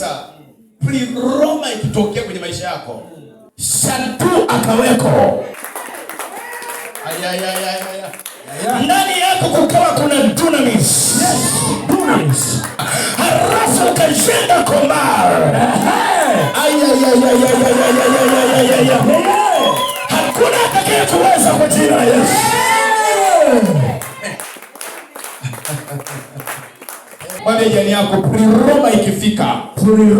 Sikiliza, Roma ikitokea kwenye maisha yako, Shantu akaweko. Ndani yako kukawa kuna dunamis. Dunamis. Halafu ukajenga komar. Hakuna atakaye kuweza kwa jina la Yesu. Mwambie jirani yako, Roma ikifika.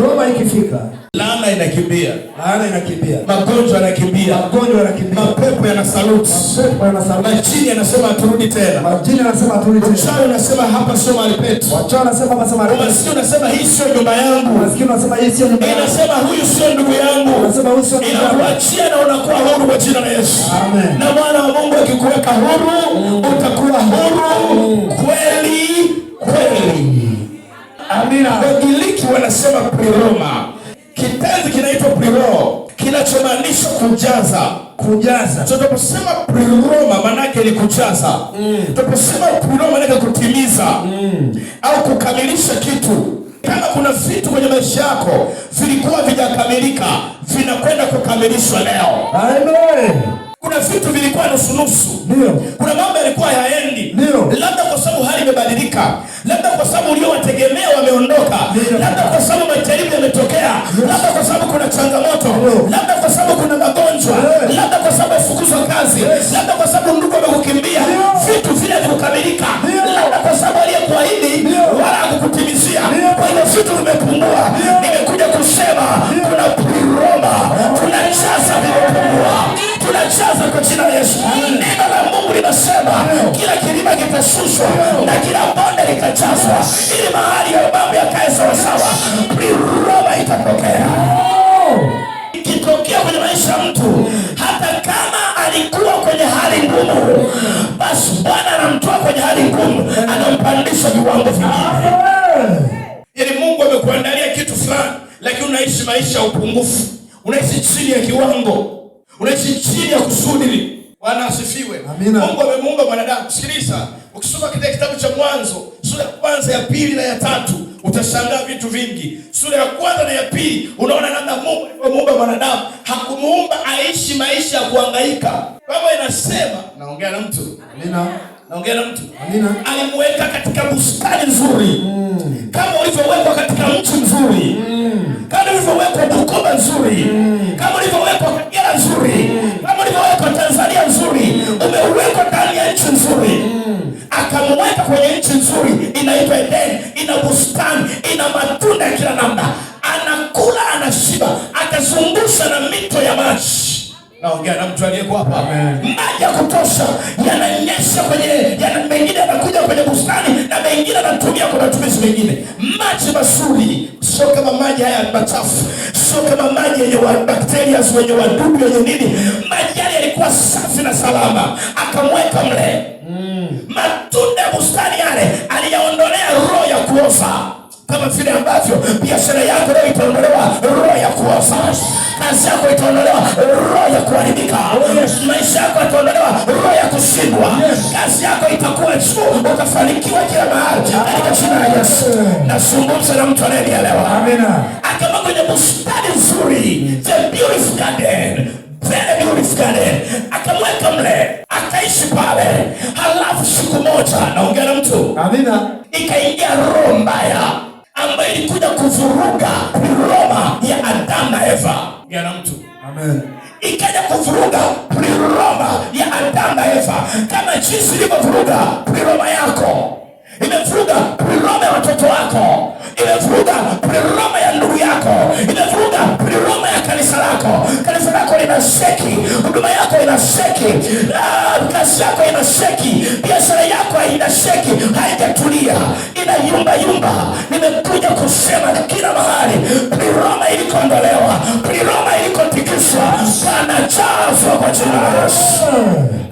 Roma ikifika. Laana inakimbia. Laana inakimbia. Magonjwa yanakimbia. Magonjwa yanakimbia. Mapepo yanasaluti. Mapepo yanasaluti. Majini anasema aturudi tena. Majini anasema aturudi tena. Wachawi anasema hapa sio mahali petu. Wachawi anasema hapa sio mahali petu. Maskini anasema hii sio nyumba yangu. Maskini anasema hii sio nyumba yangu. Anasema huyu sio ndugu yangu. Anasema huyu sio ndugu yangu. Inakuachia na unakuwa huru kwa jina la Yesu. Amen. Na Bwana wa Mungu akikuweka huru, utakuwa huru kweli kweli. Amina. Wagiriki wanasema pleroma. Kitenzi kinaitwa plero, kinachomaanisha kujaza. Kujaza. Tunaposema pleroma maana yake ni kujaza. Tunaposema pleroma maana yake kutimiza au kukamilisha kitu. Kama kuna vitu kwenye maisha yako vilikuwa vijakamilika, vinakwenda kukamilishwa leo. Amen. Kuna vitu vilikuwa nusu. Ndio. Kuna mambo yalikuwa hayaendi. Ndio. Labda kwa sababu hali imebadilika. Labda kwa sababu uliowategemea wameondoka. Labda kwa sababu majaribu yametokea. Labda kwa sababu kuna changamoto. Labda kwa sababu kuna magonjwa. Labda kwa sababu ufukuzwa kazi. Labda kwa sababu ndugu wamekukimbia. Vitu vile vikukamilika. Labda kwa sababu aliyekuahidi wala hakukutimizia. Kwa hiyo vitu vimepungua. Nimekuja kusema kuna Roma. Tunajaza vimepungua. Tunajaza kwa jina la Yesu. Neno la Mungu linasema kila kilima kitashushwa na kila bonde litajazwa, ili mahali ya mambo yakae sawa sawa. Roma itatokea. Ikitokea kwenye maisha ya mtu, hata kama alikuwa kwenye hali ngumu, basi Bwana anamtoa kwenye hali ngumu, anampandisha viwango vingine. Ili Mungu amekuandalia kitu fulani, lakini unaishi maisha ya upungufu. Unaishi chini ya kiwango. Unaishi chini ya kusudi. Bwana asifiwe. Amina. Mungu amemuumba mwanadamu. Sikiliza, ukisoma katika kitabu cha Mwanzo, sura ya kwanza, ya pili na ya tatu, utashangaa vitu vingi. Sura ya kwanza na ya pili, unaona namna Mungu alimuumba mwanadamu. Hakumuumba aishi maisha ya kuhangaika. Baba inasema, naongea na mtu. Amina. Naongea na mtu. Amina. Alimweka katika bustani nzuri. Kama ulivyowekwa katika mti mzuri. Kama ulivyowekwa Bukoba nzuri. Kama ulivyowekwa Kagera nzuri. Kama ulivyowekwa Tanzania nzuri. Umewekwa ndani ya nchi nzuri. Akamweka kwenye nchi nzuri inaitwa Eden, ina bustani, ina matunda ya kila namna. Anakula, anashiba, akazungusha na mito ya maji. Naongea na mtu aliyeko hapa. Maji ya kutosha yananyesha kwenye, mengine yanakuja kwenye bustani na mengine yanatumia kwa matumizi mengine. Maji mazuri, sio kama maji haya machafu, sio kama maji yenye bakteria, wenye wadudu, wenye nini. Maji yale yalikuwa safi na salama. Akamweka mle. Matunda ya bustani yale aliyaondolea roho ya kuoza. Kama vile ambavyo biashara yako leo itaondolewa roho ya kuoza. Kazi yako itaondolewa roho ya kuharibika. Maisha yako itaondolewa roho ya kushindwa. Kazi yako itakuwa juu, utafanikiwa kila mahali katika jina la Yesu. Nazungumza na mtu anayeelewa. Amina. Akama kwenye bustani nzuri, the beautiful garden, very beautiful garden. Akamweka mle, akaishi pale. Halafu siku moja, naongea na mtu. Amina. Ikaingia roho mbaya ambayo ilikuja kuvuruga Roma ya Adamu na Eva. Ongea na mtu. Amen. Ikaja kuvuruga Roma ya Adamu na Eva, kama jinsi ilivyovuruga Roma yako. Imevuruga Roma ya watoto wako. Imevuruga Roma ya ndugu yako. Imevuruga Roma ya kanisa lako. Kanisa lako linasheki, huduma yako inasheki, kazi yako inasheki, biashara yako inasheki, haijatulia, inayumba yumba. Nimekuja kusema kila mahali Roma ilikoondolewa, Roma ilikotikiswa, wanajazwa kwa jina la Yesu.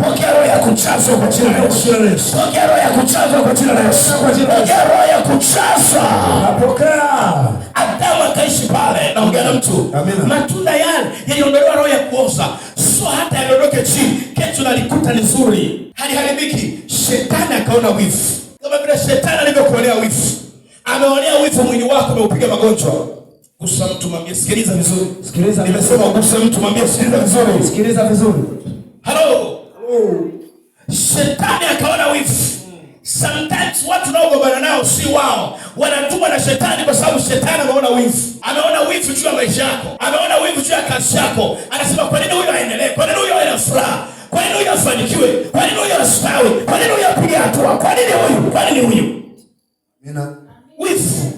Pokea roho ya kujazwa kwa jina la Yesu. Pokea roho ya kujazwa kwa jina la Yesu. Pokea roho ya kujazwa. Napokea. Adamu akaishi pale. Naongea na mtu. Matunda yale yaliondolewa roho ya kuoza. Sio hata yaliondoke chini, kesho nalikuta ni nzuri, haliharibiki. Shetani akaona wivu. Kama vile shetani alivyokuonea wivu. Ameonea wivu mwili wako, umeupiga magonjwa. Gusa mtu mwambie sikiliza vizuri. Sikiliza. Nimesema gusa mtu mwambie sikiliza vizuri. Sikiliza vizuri. Hello. Shetani akaona wivu. Sometimes watu naogombana nao si wao, wanatumwa na shetani kwa sababu shetani ameona wivu. Ameona wivu juu ya maisha yako. Ameona wivu juu ya kazi yako. Anasema kwa nini huyu aendelee? Kwa nini huyu awe na furaha? Kwa nini huyu afanikiwe? Kwa nini huyu astawi? Kwa nini huyu apige hatua? Kwa nini huyu? Kwa nini huyu? Amina. Wivu.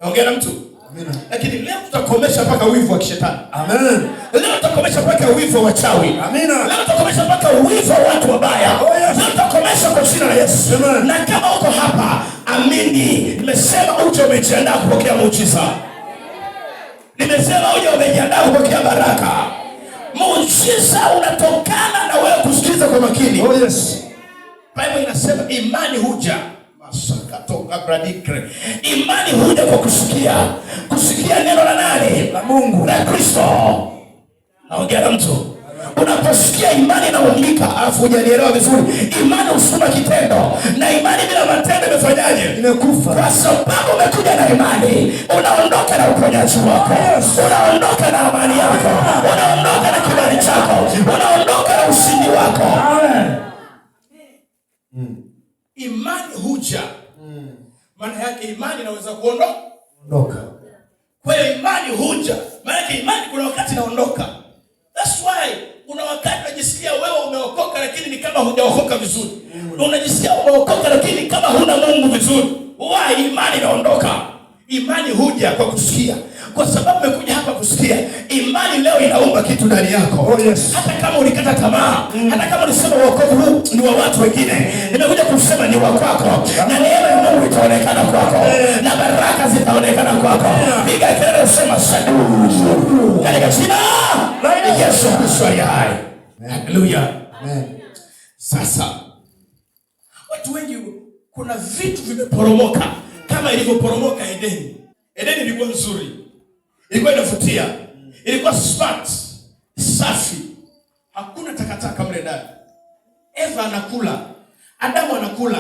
Naongea na mtu. Amina. Lakini leo tutakomesha mpaka wivu wa kishetani. Amen. Leo tutakomesha mpaka wivu wa wachawi. Amina. Leo tutakomesha mpaka wivu wa watu wabaya. Leo tutakomesha kwa jina la Yesu. Amen. Na kama uko hapa, amini. Nimesema uje umejiandaa kupokea muujiza. Nimesema uje umejiandaa kupokea baraka. Muujiza unatokana na wewe kusikiliza kwa makini. Oh yes. Biblia inasema imani huja. Imani huja kwa kusikia. Kusikia neno la nani? La Mungu. La Kristo. Naongea na mtu. Unaposikia imani inaungika, alafu hujanielewa vizuri. Imani husukuma kitendo. Na imani bila matendo imefanyaje? Imekufa. Kwa sababu umekuja na imani, unaondoka na uponyaji wako. Unaondoka na amani yako. Unaondoka na kibali chako. Unaondoka na ushindi wako. Amen. Imani huja. Maana yake imani inaweza kuondoka. Kwa hiyo imani huja. Maana yake imani kuna wakati inaondoka. That's why kuna wakati unajisikia wewe umeokoka lakini ni kama hujaokoka vizuri. Unajisikia umeokoka lakini kama huna Mungu vizuri. Why? Imani inaondoka. Imani huja kwa kusikia. Kwa sababu umekuja hapa kusikia, imani leo inaumba kitu ndani yako. Oh yes. Hata kama ulikata tamaa, hata kama ulisema wokovu huu ni wa watu wengine, nimekuja kusema ni wa kwako. Na neema ya Mungu itaonekana kwako. Na baraka zitaonekana kwako. Piga kelele sema sadu. Katika jina la Yesu Kristo aliye hai. Haleluya. Amen. Sasa watu wengi kuna vitu vimeporomoka kama ilivyoporomoka Edeni. Edeni ilikuwa nzuri. Ilikuwa inavutia. Ilikuwa smart, safi. Hakuna takataka mle ndani. Eva anakula, Adamu anakula,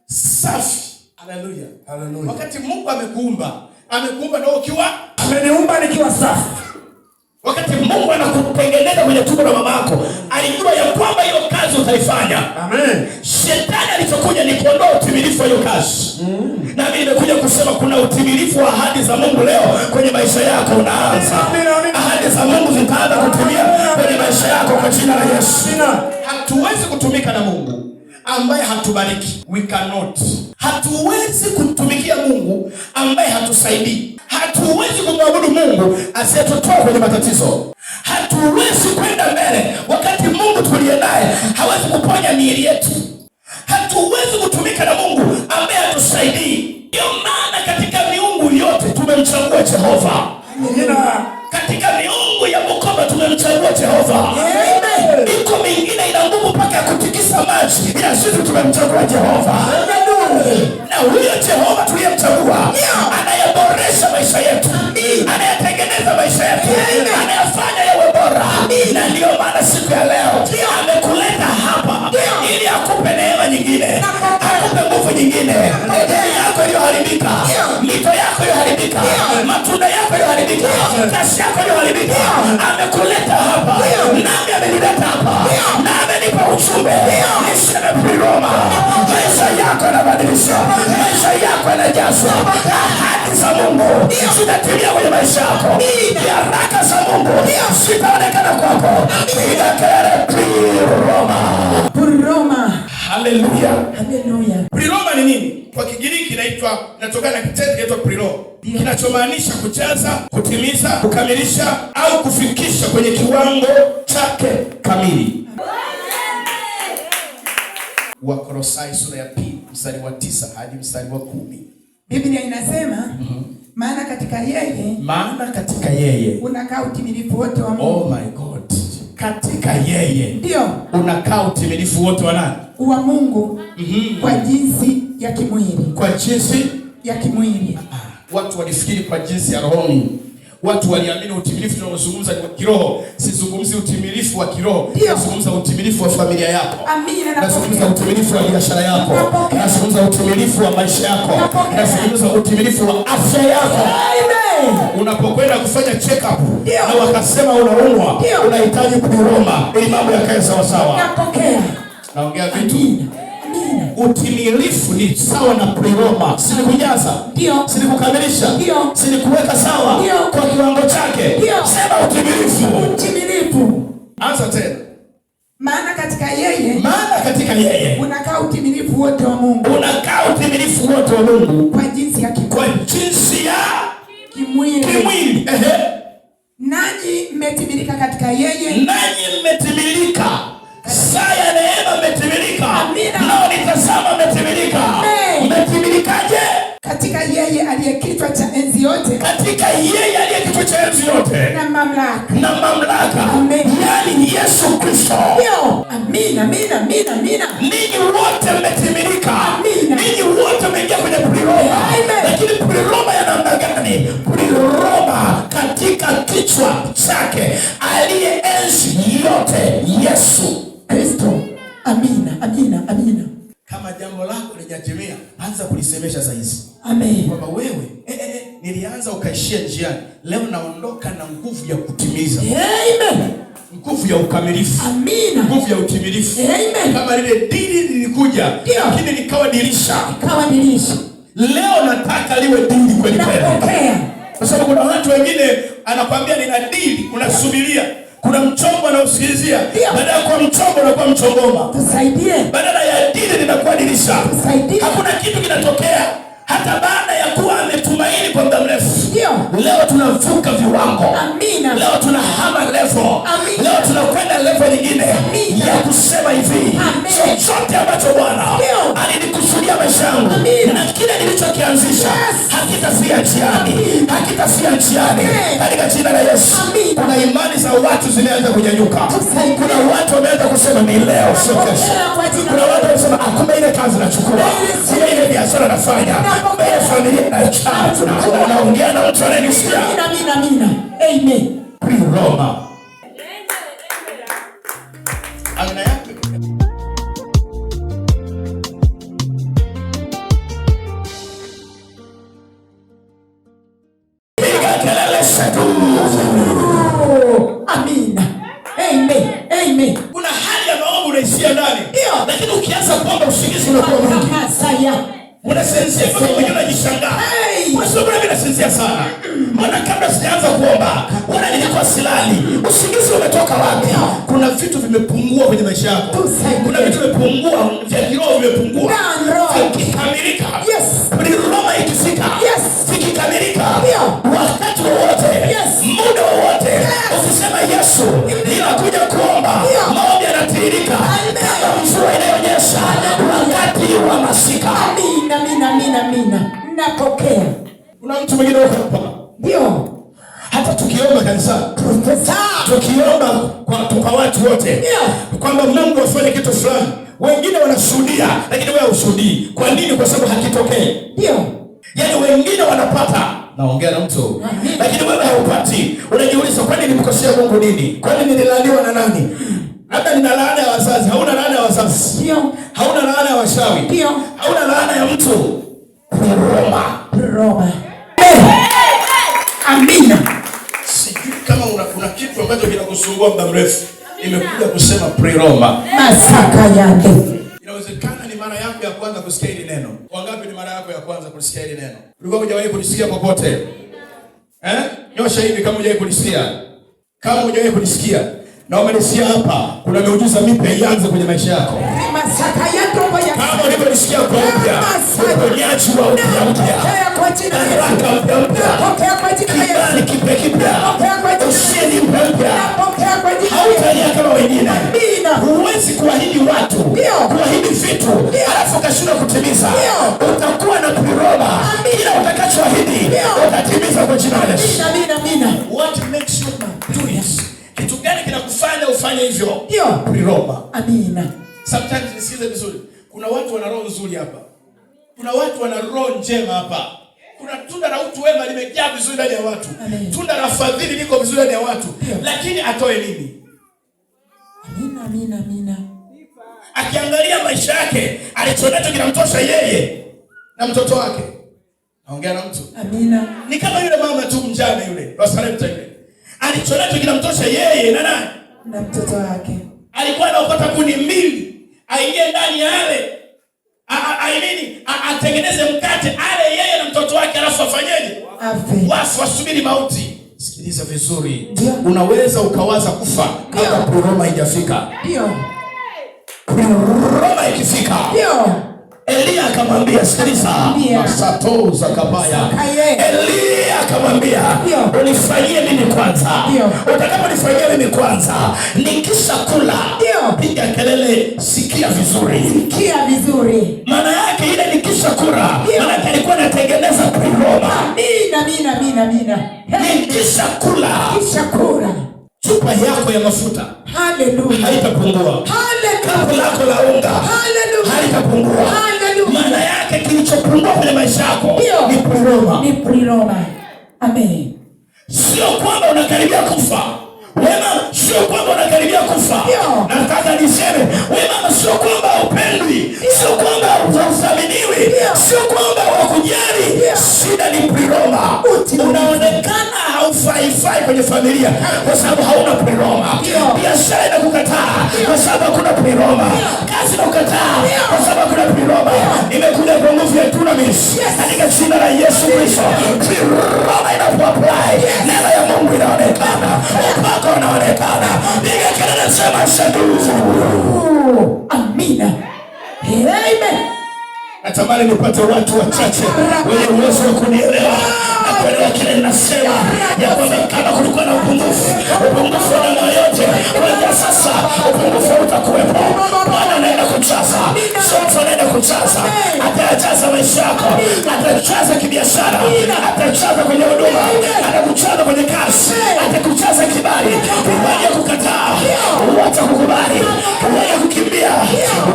safi. Haleluya. Haleluya. Wakati Mungu amekuumba na ukiwa Ameniumba nikiwa safi. Wakati Mungu anakutengeneza kwenye tumbo la mama yako, alijua ya kwamba hiyo kazi utaifanya. Amen. Shetani alichokuja ni kuondoa utimilifu wa hiyo kazi. Na mimi nimekuja kusema kuna utimilifu wa ahadi za Mungu leo kwenye maisha yako unaanza. Ahadi za Mungu zitaanza kutimia kwenye maisha yako kwa jina la Yesu. Hatuwezi kutumika na Mungu ambaye hatubariki. We cannot. Hatuwezi kumtumikia Mungu ambaye hatusaidii. Hatuwezi kumwabudu Mungu asiyetutoa kwenye matatizo. Hatuwezi kwenda mbele wakati Mungu tuliye naye hawezi kuponya miili yetu. Hatuwezi kutumika na Mungu ambaye hatusaidii. Ndio maana katika miungu yote tumemchagua Jehova. Katika miungu ya Bukoba tumemchagua Jehova. Iko mingine ina nguvu mpaka kutikisa maji, ila sisi tumemchagua Jehova. Na huyo Jehova tuliyemchagua anayeboresha maisha yetu, anayetengeneza maisha yetu, anayefanya yawe bora. Na ndio maana siku ya leo amekuleta hapa ili akupe neema nyingine, akupe nguvu nyingine. Ajali yako iliyoharibika, mito yako iliyoharibika, matunda yako iliyoharibika, kazi yako iliyoharibika, amekuleta hapa. Nami amenileta hapa, na amenipa ujumbe niseme Priroma. Maisha yako yanabadilishwa, maisha yako yanajazwa. Ahadi za Mungu zitatimia kwenye maisha yako. Baraka za Mungu zitaonekana kwako. Piga kelele Priroma. Priroma. Haleluya. Haleluya. Priroma ni nini? Kwa Kigiriki inatokana na kitendo kinaitwa prilo, kinachomaanisha kujaza, kutimiza, kukamilisha au kufikisha kwenye kiwango chake kamili. Wakolosai sura ya 2 mstari wa 9 hadi mstari wa 10. Biblia inasema maana katika yeye unakaa utimilifu wote wa Mungu. Oh my God. Katika yeye ndio unakaa utimilifu wote wa nani? Wa Mungu. Kwa jinsi ya kimwili. Kwa jinsi ya kimwili. Watu walifikiri kwa jinsi ya rohoni. Watu waliamini utimilifu tunaozungumza ni wa kiroho. Sizungumzi utimilifu wa kiroho. Nazungumza utimilifu wa familia yako. Amina. Nazungumza utimilifu wa biashara yako. Nazungumza utimilifu wa maisha yako. Nazungumza utimilifu wa afya yako. Amen. Unapokwenda kufanya check up na wakasema unaumwa, unahitaji Priroma ili mambo yakae sawa sawa. Napokea. Naongea vitu. Utimilifu ni sawa na Priroma. Si kujaza, si kukamilisha, si kuweka sawa kwa kiwango chake. Sema utimilifu. Utimilifu. Anza tena. Maana katika yeye unakaa utimilifu wote wa Mungu. Unakaa utimilifu wote wa Mungu kwa jinsi ya kimwili. Nanyi mmetimilika katika yeye. Nanyi mmetimilika. Saa ya neema mmetimilika. Nao nitazama mmetimilika. Mmetimilikaje? Katika yeye aliye kichwa cha enzi yote. Katika yeye aliye kichwa cha enzi yote. Na mamlaka. Yaani ni Yesu Kristo. Amina. Ninyi wote mmetimilika. Ninyi wote mmeingia kwenye Priroma. Lakini Priroma ya namna gani? Priroma katika kichwa chake aliye enzi yote, Yesu Kristo. Amina. Kama jambo lako lijatimia, anza kulisemesha saizi. Amen. Kwamba wewe nilianza ukaishia njiani. Leo naondoka na nguvu ya kutimiza. Amen. Nguvu ya ukamilifu. Amina. Nguvu ya utimilifu. Amen. Kama lile dili lilikuja, lakini likawa dirisha. Leo nataka liwe dili kweli kweli. Kwa sababu kuna watu wengine anakuambia nina dili, unasubiria. Kuna mchongo anausikilizia. Badala ya kuwa mchongo unakuwa mchongoma. Tusaidie. Badala ya dili linakuwa dirisha. Tusaidie. Hakuna kitu kinatokea hata baada ya kuwa ametumaini kwa muda mrefu. Leo tunavuka viwango. Amina. Leo tunahama level. Amina. Leo tunakwenda level nyingine. Amina. Ya kusema hivi. Chochote ambacho Bwana alinikusudia maisha yangu na kile nilichokianzisha hakitafia njiani. Hakitafia njiani. Katika jina la Yesu. Kuna imani za watu zimeanza kunyanyuka. Kuna watu wameanza kusema ni leo sio kesho. Kuna watu wanasema kumbe ile kazi nachukua. Kumbe ile biashara nafanya. Kumbe ile familia nachukua. Naongea na mtu ananisikia. Amina. Amen. Priroma. Aina yake. Amen. Kuna hali ya maombi unaishia ndani. Lakini ukianza kuomba usingizi unakuwa mwingi. Unasinzia mpaka mwenyewe unajishangaa. Unasema mimi nasinzia sana. Maana kabla sijaanza kuomba, nilikuwa silali. Usingizi umetoka wapi? Kuna vitu vimepungua kwenye maisha yako. Kuna vitu vimepungua, vya kiroho vimepungua. Vikikamilika. Priroma ikifika. Vikikamilika. Wakati wowote. Muda wowote. Ukisema Yesu, ninakuja kuomba. Maombi yanatiririka. Kama mvua inayonyesha wakati wa masika. Amina. Napokea. Kuna mtu mwingine hapa. Ndio. Hata tukiomba kanisa. Tukiomba kwa watu wote. Kwamba Mungu afanye kitu fulani. Wengine wanashuhudia, lakini wewe ushuhudii. Kwa nini? Kwa sababu hakitokei. Ndio. Yaani wengine wanapata. Naongea na mtu. Lakini wewe haupati. Unajiuliza kwa nini nimkosea Mungu nini? Kwa nini nilaniwa na nani? Hata nina laana ya wazazi. Hauna laana ya wazazi. Ndio. Hauna laana ya washawi. Ndio. Hauna laana ya mtu. Priroma. Amina. Sijui kama kuna kitu ambacho kinakusumbua muda mrefu. Nimekuja kusema Priroma. Masaka yake. Inawezekana ni mara yako ya kwanza kusikia hili neno. Wangapi ni mara yako ya kwanza kusikia hili neno? Ulikuwa hujawahi kulisikia popote? Nyosha hivi kama hujawahi kulisikia. Kama hujawahi kulisikia na umelisikia hapa, kuna miujiza mipya ianze kwenye maisha yako. Masaka yako ya. Kama ulivyosikia kwa upya. Uponyaji wa upya. Kwa jina la Yesu. Pokea kwa jina la Yesu. Kipya. Pokea kwa jina la Yesu. Usieni mpya. Pokea kwa jina la Yesu. Hautalia kama wengine. Amina. Huwezi kuahidi watu. Kuahidi vitu. Alafu ukashindwa kutimiza. Utakuwa na Priroma. Kila utakachoahidi utatimiza kwa jina la Yesu. Amina. What makes you do it? Kitu gani kinakufanya ufanye hivyo? Ndio. Priroma. Amina. Sometimes nisikize vizuri. Kuna watu wana roho nzuri hapa. Kuna watu wana roho njema hapa. Kuna tunda la utu wema limejaa vizuri ndani ya watu. Amen. Tunda la fadhili liko vizuri ndani ya watu. Lakini atoe nini? Amina. Akiangalia maisha yake, alichonacho kinamtosha yeye na mtoto wake. Naongea na mtu. Amina. Ni kama yule mama tu mjane yule, Rosalemta yule. Alichonacho kinamtosha yeye na nani? Na mtoto wake. Alikuwa anaokota kuni mbili, aingie ndani ya yale. Atengeneze mkate ale yeye na mtoto wake, alafu afanyeje? Afe. Wasubiri mauti. Sikiliza vizuri. Unaweza ukawaza kufa kabla Roma haijafika. Ndio. Roma ikifika. Ndio. Elia akamwambia, sikiliza, masato za kabaya. Elia akamwambia, unifanyie mimi kwanza. Utakaponifanyia mimi kwanza, nikisha kula, piga kelele, sikia vizuri. Sikia vizuri. Maana yake ile nikisha kula, maana yake alikuwa anatengeneza Roma. Amina. Nikisha kula. Kisha kula. Chupa yako ya mafuta. Haleluya. Haitapungua. Haleluya. Kapu lako la unga. Haleluya. Haitapungua. Haleluya. Maana yake kilichopungua kwenye maisha yako ni Roma. Amen. Sio kwamba unakaribia kufa. Wema, sio kwamba unakaribia kufa. Nataka niseme, wema sio kwamba upendwi, sio kwamba uthaminiwi, sio kwamba wakujali. Shida ni Roma. Unaonekana haufai kwenye familia kwa sababu hauna Roma. Biashara inakukataa kwa sababu hakuna Roma. Kazi inakukataa kwa sababu hakuna Roma. Nimekuja kwa nguvu ya dunamis katika jina la Yesu Kristo. Roma inapoapply, neno ya Mungu inaonekana. Upako unaonekana. Piga kelele, sema shadu. Amina. Amen. Natamani nipate watu wachache wenye uwezo wa kunielewa na kuelewa kile ninasema, ya kwamba kama kulikuwa na upungufu wa namna yote, kuanzia sasa upungufu utakuwepo. Bwana anaenda kujaza, sasa anaenda kujaza, atajaza maisha yako, atajaza kibiashara, atajaza kwenye huduma, atakujaza kwenye kazi, atakujaza kibali. Wale kukataa watakukubali, wale kukimbia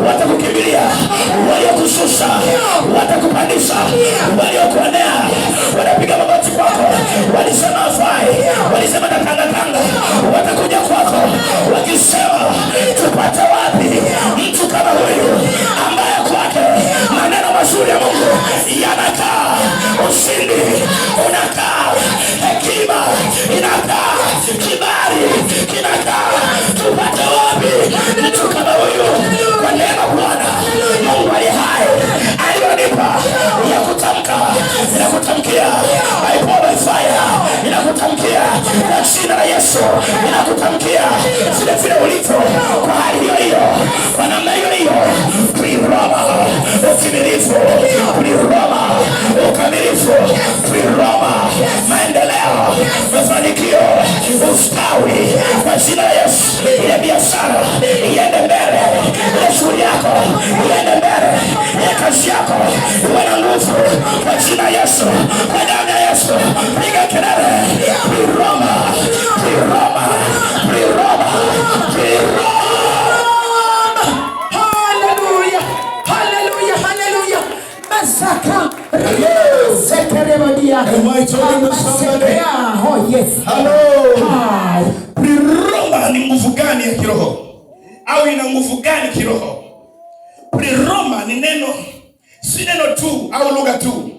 watakukimbilia, wale kushusha watakupandisha, waliokuonea wanapiga magoti kwako, walisema hafai, walisema natanga, watakuja kwako wakisema, tupate wapi mtu kama huyu ambaye kwake maneno mazuri ya Mungu yanakaa, ushindi unakaa, hekima inakaa, kibali kinakaa. Tupate wapi mtu kama huyu? Kwa neema Bwana Mungu aliye hai alionipa ya kutamka, inakutamkia by power by fire, inakutamkia kwa jina la Yesu, inakutamkia vile ulivyo kwa hali hiyo, kwa namna hiyo. Roma ukamilifu, Roma ukamilifu, Roma maendeleo, mafanikio, ustawi kwa jina la Yesu. Ile biashara iende mbele, ile shughuli yako iende mbele, ile kazi yako iwe na nguvu kwa jina la Yesu, kwa damu ya Yesu. Piga kelele, Roma, Roma, Roma, Roma. Hallelujah. Masaka. Sekeremodia. Am I talking to somebody? Oh yes. Hello. Roma ni nguvu gani ya kiroho? Au ina nguvu gani kiroho? Roma ni neno, si neno tu au lugha tu.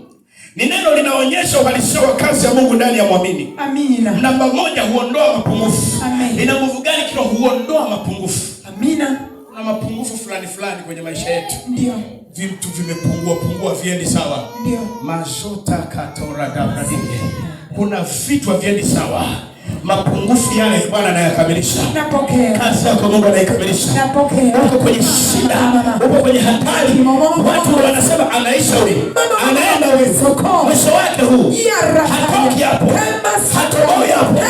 Ni neno linaonyesha uhalisia wa kazi ya Mungu ndani ya muamini. Amina. Namba moja, huondoa mapungufu. Amen. Ina nguvu gani kiroho? Huondoa mapungufu. Amina. Kuna mapungufu fulani kwenye maisha yetu. Ndio. Vitu vimepungua viendi sawa. Ndio. Mazota katora dabradike. Kuna vitu haviendi sawa. Mapungufu yale Bwana anayakamilisha. Napokea. Kazi yako Mungu anaikamilisha. Napokea. Uko kwenye shida, uko kwenye hatari. Watu wanasema anaisha huyu, anaenda huyu, mwisho wake huu hatoki hapo, hatoboi hapo.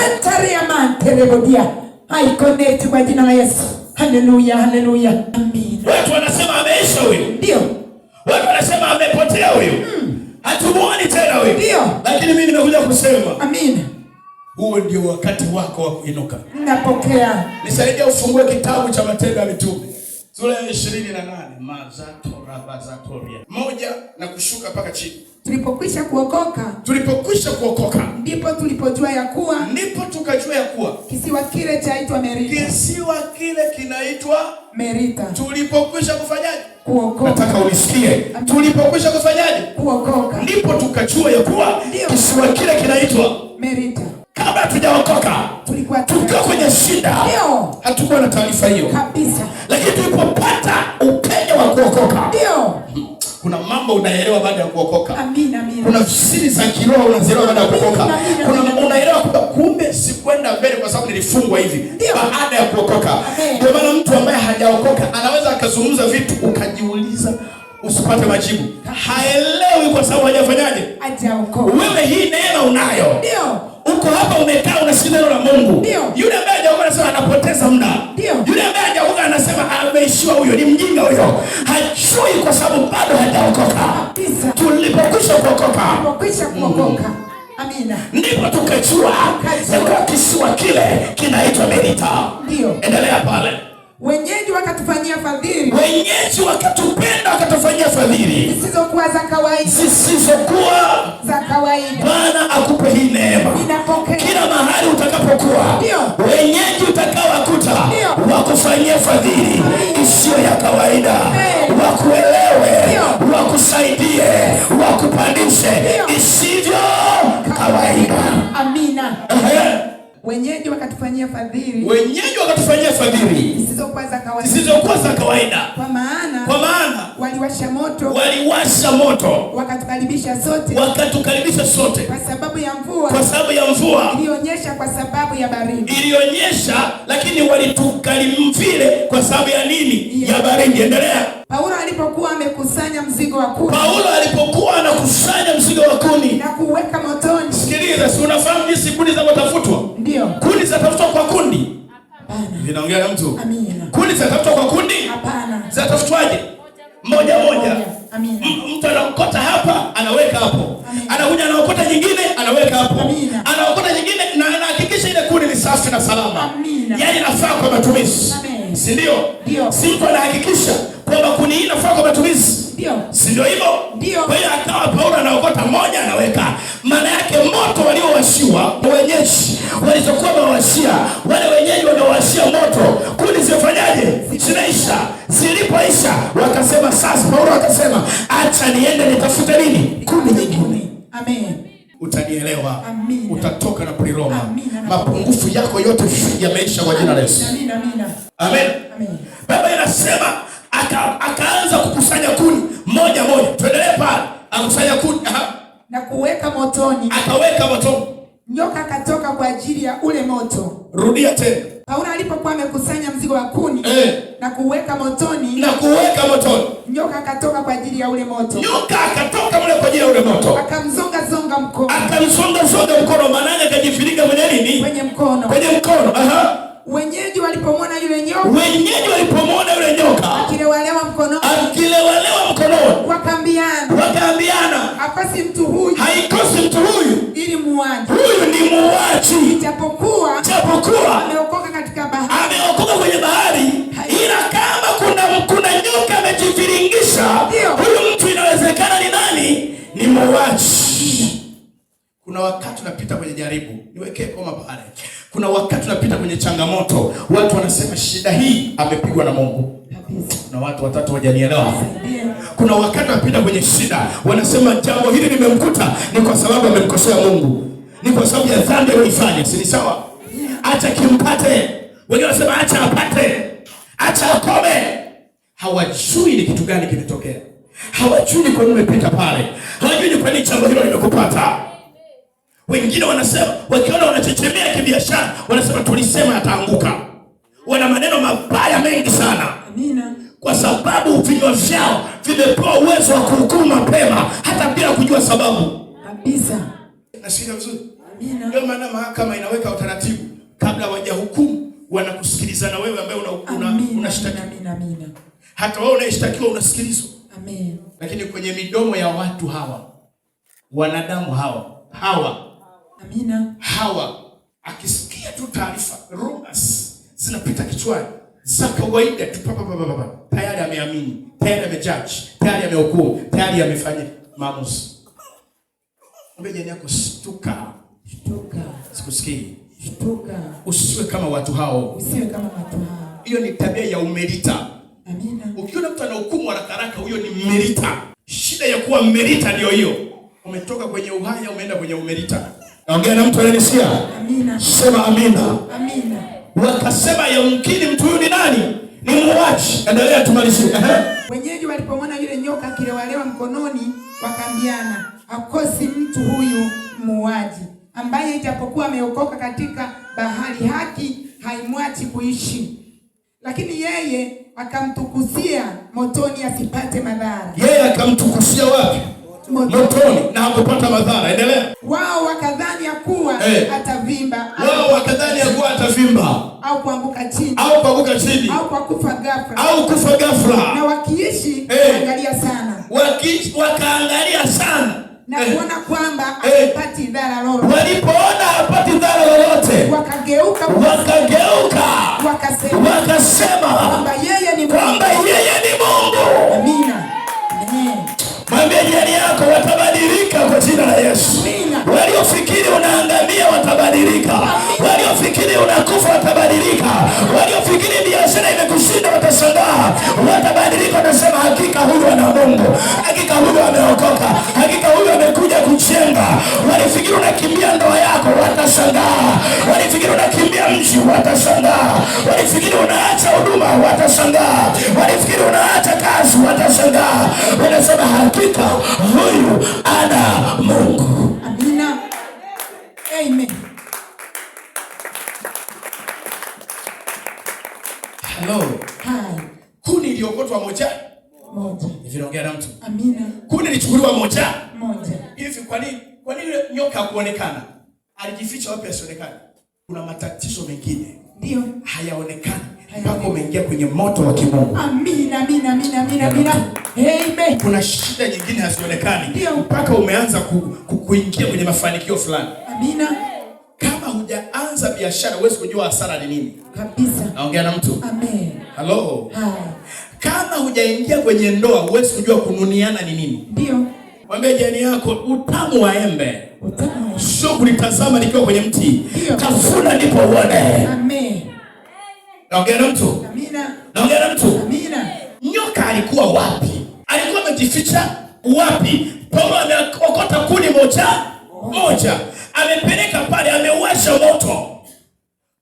Connect kwa jina la Yesu. Haleluya. Amen. Watu wanasema ameisha huyu. Ndio. Watu wanasema amepotea huyu. Hatumuoni tena huyu. Ndio. Lakini mimi nimekuja kusema, amina, huo ndio wakati wako wa kuinuka. Napokea. Nisaidia ufungue kitabu cha Matendo ya Mitume sura ya 28 mazatoria 1 na kushuka mpaka chini. Tulipokwisha kuokoka ndipo tulipojua ya kuwa, ndipo tukajua ya kuwa kisiwa kile chaitwa Merita. Kisiwa kile kinaitwa Merita. Tulipokwisha kufanyaje? Kuokoka. Nataka unisikie. Tulipokwisha kufanyaje? Kuokoka. Ndipo tukajua ya kuwa kisiwa kile kinaitwa Merita. Kabla tujaokoka tukiwa kwenye shida, hatukuwa na taarifa hiyo kabisa. Lakini tulipopata upenyo wa kuokoka, ndio kuna mambo unaelewa baada ya kuokoka. Amina, amina. Kuna siri za kiroho unazielewa baada ya kuokoka. Kuna unaelewa kwamba kumbe sikwenda mbele kwa sababu nilifungwa hivi baada ya kuokoka. Ndio maana mtu ambaye hajaokoka anaweza akazungumza vitu ukajiuliza usipate majibu. Haelewi kwa sababu hajafanyaje? Hajaokoka. Wewe hii neema unayo. Ndio. Uko hapa umekaa unasikia neno la Mungu. Yule ambaye hajaokoka anasema anapoteza muda. Yule ambaye hajaokoka anasema ameishiwa, huyo ni mjinga huyo. Hajui kwa sababu bado hajaokoka. Tulipokwisha kuokoka. Amina. Ndipo tukajua kwa kisiwa kile kinaitwa Merita. Ndio. Endelea pale. Wenyeji wakatufanyia fadhili. Wenyeji wakatupenda, wakatufanyia fadhili zisizokuwa za kawaida. Bwana akupe hii neema. Ninapokea. Kila mahali utakapokuwa, wenyeji utakaowakuta wakufanyia fadhili isiyo ya kawaida. Wakuelewe, wakusaidie, wakupandishe isivyo kawaida. Amina. Wenyeji wakatufanyia fadhili. Wenyeji wakatufanyia fadhili zisizokuwa za kawaida. Kwa maana waliwasha moto. Wakatukaribisha sote. Kwa sababu ya mvua. Ilionyesha kwa sababu ya baridi. Lakini walitukarim vile kwa sababu ya nini? Ya baridi. Endelea. Paulo alipokuwa anakusanya mzigo wa kuni na kuweka motoni. Sikiliza, si unafahamu jinsi kuni zinatafutwa? Ndio. Kuni zinatafutwa kwa kundi. Hapana. Vinaongea na mtu. Amina. Kuni zinatafutwa kwa kundi? Hapana. Zinatafutwaje? Moja. Amina. Mtu anaokota hapa, anaweka hapo. Anakuja anaokota nyingine, anaweka hapo. Amina. Anaokota nyingine na anahakikisha ile kuni ni safi na salama. Amina. Yaani inafaa kwa matumizi. Si ndio? Ndio. Si mtu anahakikisha kwamba kuni hii inafaa kwa matumizi. Ndio. Si ndio hivyo? Ndio. Kwa hiyo akawa Paulo anaokota moja anaweka. Maana yake moto waliowashiwa wenyeji walizokuwa wamewashia, wale wenyeji wanaowashia moto, kuni zifanyaje? Zinaisha. Zilipoisha wakasema sasa, Paulo akasema acha niende nitafute nini? Kuni nyingine. Amen. Utanielewa. Amina. Utatoka na kuliroma. Mapungufu yako yote yameisha kwa jina la Yesu. Amina. Amen. Baba inasema akaanza kukusanya kuni moja. Tuendelee pale. Akusanya kuni na kuweka motoni. Akaweka motoni. Nyoka akatoka kwa ajili ya ule moto. Rudia tena. Paulo alipokuwa amekusanya mzigo wa kuni na kuweka motoni. Nyoka akatoka kwa ajili ya ule moto. Nyoka akatoka mle kwa ajili ya ule moto. Akamzonga mkono. Mkono, maana akajifinika kwenye nini? Kwenye mkono. Wenyeji walipomwona yule nyoka akilewalewa mkononi. Wakaambiana. Haikosi mtu huyu ili muuaji. Huyu ni muuaji. Ijapokuwa ameokoka katika bahari. Ameokoka kwenye bahari. Ila kama kuna nyoka amejifiringisha, huyu mtu inawezekana ni nani? Ni muuaji. Kuna wakati unapita kwenye jaribu. Niwekee koma pale. Kuna wakati unapita kwenye changamoto. Watu wanasema shida hii amepigwa na Mungu. Kuna watu watatu wajanielewa. Kuna wakati unapita kwenye shida. Wanasema jambo hili limemkuta ni kwa sababu amemkosea Mungu. Ni kwa sababu ya dhambi aliyofanya. Si sawa? Acha kimpate. Wengine wanasema acha apate. Acha akome. Hawajui ni kitu gani kimetokea. Hawajui ni kwa nini umepita pale. Hawajui ni kwa nini jambo hilo limekupata. Wengine wanasema wakiona wanachechemea kibiashara, wanasema tulisema ataanguka. Wana maneno mabaya mengi sana. Amina. Kwa sababu vinywa vyao vimepewa uwezo wa kuhukumu mapema hata bila kujua sababu. Kabisa. Nasikia vizuri? Amina. Ndio maana mahakama inaweka utaratibu kabla hawajahukumu wanakusikiliza na wewe ambaye unashtakiwa. Amina. Hata wewe unayeshtakiwa unasikilizwa. Amen. Lakini kwenye midomo ya watu hawa, wanadamu hawa Amina. Akisikia tu taarifa, rumors zinapita kichwani za kawaida tu, tayari ameamini, tayari amejudge, tayari amehukumu, tayari amefanya maamuzi. Mwambie jirani yako shtuka. Sikusikii. Shtuka. Usiwe kama watu hao. Hiyo ni tabia ya umelita. Amina. Ukiona mtu anahukumu haraka haraka, huyo ni mmerita. Shida ya kuwa mmerita ndio hiyo. Umetoka kwenye uhaya umeenda kwenye umerita. Naongea na mtu ananisikia? Amina. Sema amina. Amina. Wakasema yamkini mtu huyu ni nani? Ni muuaji. Endelea tumalizie. Wenyeji walipomwona yule nyoka akilewalewa mkononi, wakaambiana, hakosi mtu huyu muuaji, ambaye ijapokuwa ameokoka katika bahari, haki haimwachi kuishi. Lakini yeye akamtukusia motoni asipate madhara. Yeye akamtukusia wapi? Motoni, na hakupata madhara. Endelea. Wao wakadhani ya kuwa atavimba. Wao wakadhani ya kuwa atavimba au kuanguka chini. Au kuanguka chini. Au kwa kufa ghafla. Au kufa ghafla. Na wakiishi wakaangalia sana. Wakaangalia sana. Na kuona kwamba hapati dhara lolote. Walipoona hapati dhara lolote, wakageuka. Wakasema kwamba yeye ni Mungu. Amina. Mwambie jirani yako, watabadilika kwa jina la Yesu. Waliofikiri unaangamia watabadilika. Waliofikiri unakufa watabadilika. Waliofikiri biashara imekushinda watashangaa. Watabadilika, watasema hakika huyu ana Mungu. Hakika huyu ameokoka. Hakika huyu amekuja kujenga. Walifikiri unakimbia ndoa yako, watashangaa. Walifikiri unakimbia mji, watashangaa. Walifikiri unaacha huduma, watashangaa. Walifikiri unaacha kazi, watashangaa. Wanasema hakika huyu ana Mungu. Amina. Amen. Hello. Hai. Kuni iliokotwa moja. Niliongea na mtu. Amina. Kuni ilichukuliwa moja. Hivi kwa nini nyoka kuonekana? Alijificha wapi asionekane? Kuna matatizo mengine. Ndio. Hayaonekani mpaka umeingia kwenye moto wa kimungu. Amina. Amen. Kuna shida nyingine hasionekani mpaka umeanza kuingia kwenye mafanikio fulani. Amina. Kama hujaanza biashara huwezi kujua hasara ni nini. Kabisa. Naongea na mtu. Amen. Hello. Hai. Kama hujaingia kwenye ndoa huwezi kujua kununiana ni nini. Ndio. Mwambie jirani yako, utamu wa embe sio kulitazama likiwa kwenye mti. Tafuna ndipo uone. Amen. Naongea na mtu. Amina. Naongea na mtu. Amina. Nyoka alikuwa wapi? Alikuwa amejificha wapi? Paulo ameokota kuni moja. Amepeleka pale, amewasha moto.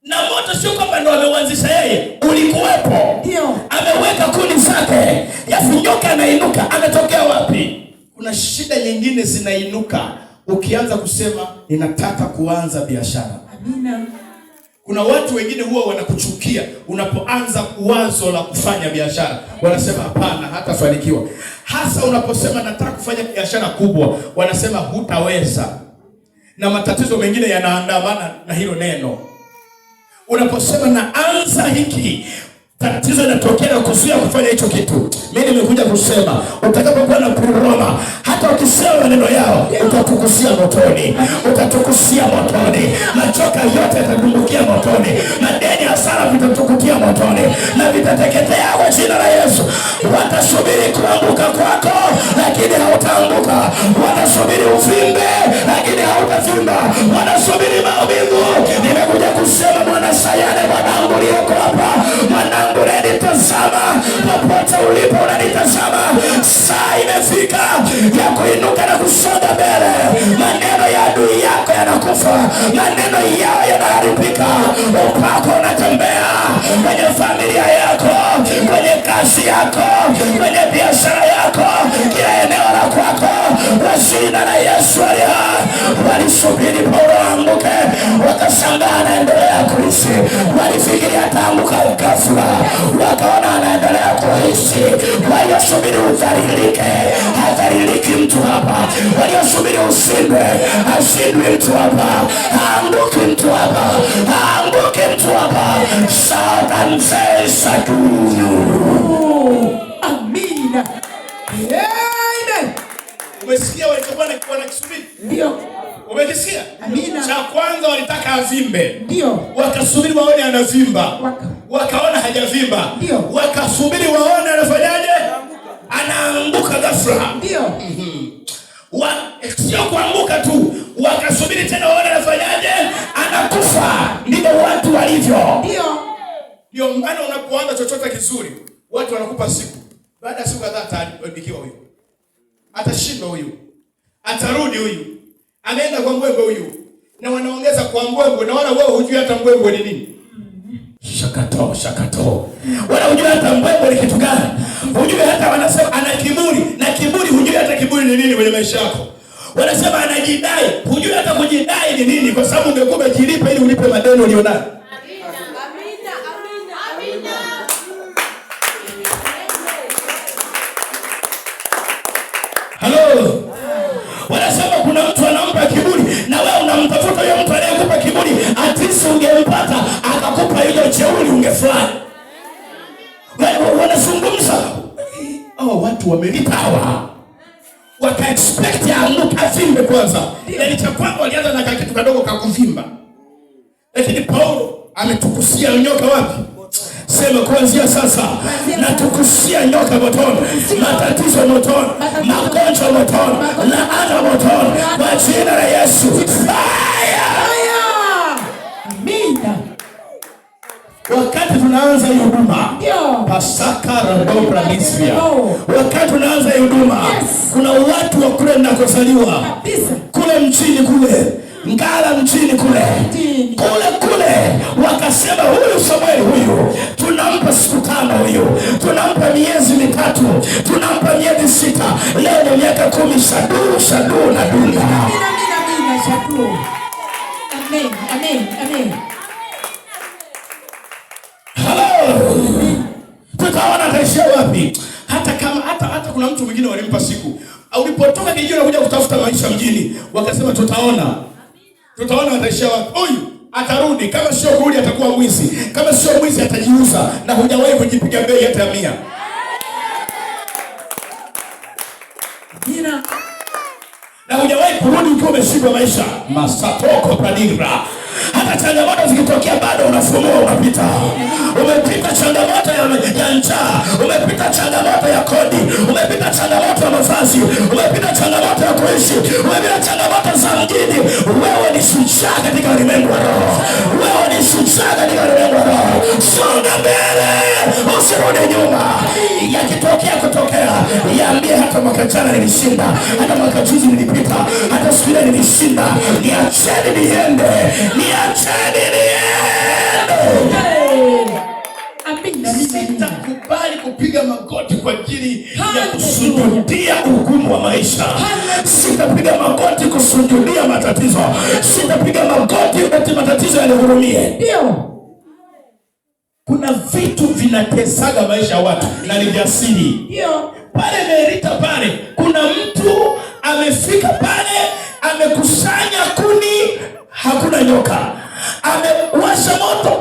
Na moto sio kwamba ndo ameuanzisha yeye, ulikuwepo. Ndio. Ameweka kuni zake. Yafu nyoka anainuka, ametokea wapi? Kuna shida nyingine zinainuka ukianza kusema ninataka kuanza biashara. Amina. Kuna watu wengine huwa wanakuchukia unapoanza wazo la kufanya biashara. Wanasema hapana, hatafanikiwa. Hasa unaposema nataka kufanya biashara kubwa, wanasema hutaweza. Na matatizo mengine yanaandamana na hilo neno. Unaposema naanza hiki, tatizo linatokea na kuzuia kufanya hicho kitu. Mimi nimekuja kusema utakapokuwa na Roma, hata ukisema maneno yao utatukusia motoni. Machoka yote yatadumbukia motoni. Madeni hasara vitatukutia motoni na vitateketea kwa jina la Yesu. Watasubiri kuanguka kwako lakini hautaanguka. Watasubiri uvimbe lakini hautavimba. Wanasubiri maumivu. Nimekuja kusema mwana sayane, mwanangu aliyeko hapa, mwanangu unanitazama, popote ulipo unanitazama, saa imefika ya kuinuka na kusonga mbele. Maneno ya adui yako yanakufa, maneno yao yanaharibika. Upako unatembea kwenye familia yako, kwenye kazi yako, kwenye biashara yako, kila eneo la kwako. Kwa jina la Yesu aliye hai. Walisubiri Paulo aanguke, wakashangaa anaendelea kuishi. Walifikiri ataanguka ghafla, wakaona anaendelea kuishi. Waliosubiri udhalilike, hadhaliliki mtu hapa. Waliosubiri ushindwe, hashindwi mtu hapa. Haanguki mtu hapa, haanguki mtu hapa. Satan says Amina. Amen. Umesikia walichokuwa wanakisubiri? Ndio. Umekisikia? Amina. Cha kwanza walitaka avimbe. Ndio. Wakasubiri waone anavimba. Wakaona hajavimba. Ndio. Wakasubiri waone anafanyaje? Anaanguka ghafla. Ndio. Sio kuanguka tu, wakasubiri tena waone anafanyaje? Anakufa. Ndivyo watu walivyo. Ndio. Ndio maana unapoanza chochote kizuri, watu wanakupa siku. Baada ya siku kadhaa ataibikiwa huyu. Atashindwa huyu. Atarudi huyu. Ameenda kwa mbwembwe huyu. Na wanaongeza kwa mbwembwe na wala wewe hujui hata mbwembwe ni nini. Shakato. Wala hujui hata mbwembwe ni kitu gani. Hujui hata wanasema ana kiburi, na kiburi hujui hata kiburi ni nini kwenye maisha yako. Wanasema anajidai, hujui hata kujidai ni nini, kwa sababu ungekuwa umejilipa ili ulipe madeni ulionayo. Amina. Halo. Wanasema kuna mtu anampa kiburi na wewe unamtafuta yule mtu anayekupa kiburi, atisi ungempata akakupa ile jeuri ungefurahi. Wanazungumza. Watu wamelipawa. Waka expect ya look afimbe kwanza. Yaani cha kwanza walianza na kitu kadogo kakuvimba. Lakini Paulo ametukusia nyoka wapi? Sema kuanzia sasa natukusia nyoka motoni, matatizo motoni, magonjwa motoni, laana motoni, kwa jina la Yesu. Fire! Amina. Wakati tunaanza huduma, Pasaka Radobra Nisria. Wakati tunaanza huduma, kuna watu wa kule nakozaliwa. Kule mchini kule. Ngala mchini kule wakasema huyu Samuel huyu tunampa siku 5, huyu tunampa miezi 3, tunampa miezi 6, leo ni miaka 10. Shadu na dunia. Amina shadu. Amen. Hello. Tutaona ataishia wapi? Hata kuna mtu mwingine walimpa siku. Ulipotoka kijijini kuja kutafuta maisha mjini, wakasema tutaona ataishia wapi. Huyu atarudi, kama sio kurudi atakuwa mwizi, kama sio mwizi atajiuza, na hujawahi kujipiga bei hata 100. Na hujawahi kurudi ukiwa umeshindwa maisha. Masatoko pradira. Hata changamoto zikitokea bado unafumua unapita. Umepita changamoto ya njaa, umepita changamoto ya kodi, umepita changamoto ya mavazi, umepita changamoto ya kuishi, umepita changamoto za mjini. Wewe ni shujaa katika ulimwengu wa roho. Songa mbele, usirudi nyuma. Yakitokea yaambie hata mwaka jana nilishinda, hata mwaka juzi nilipita, hata siku ile nilishinda. Niacheni niende. Sitakubali kupiga magoti kwa ajili ya kusujudia ugumu wa maisha. Sitapiga magoti kusujudia matatizo. Sitapiga magoti wakati matatizo yanihurumie. Ndio. Kuna vitu vinatesaga maisha ya watu na ni jasiri. Ndio. Pale Merita pale kuna mtu amefika pale, amekusanya kuni, hakuna nyoka. Amewasha moto,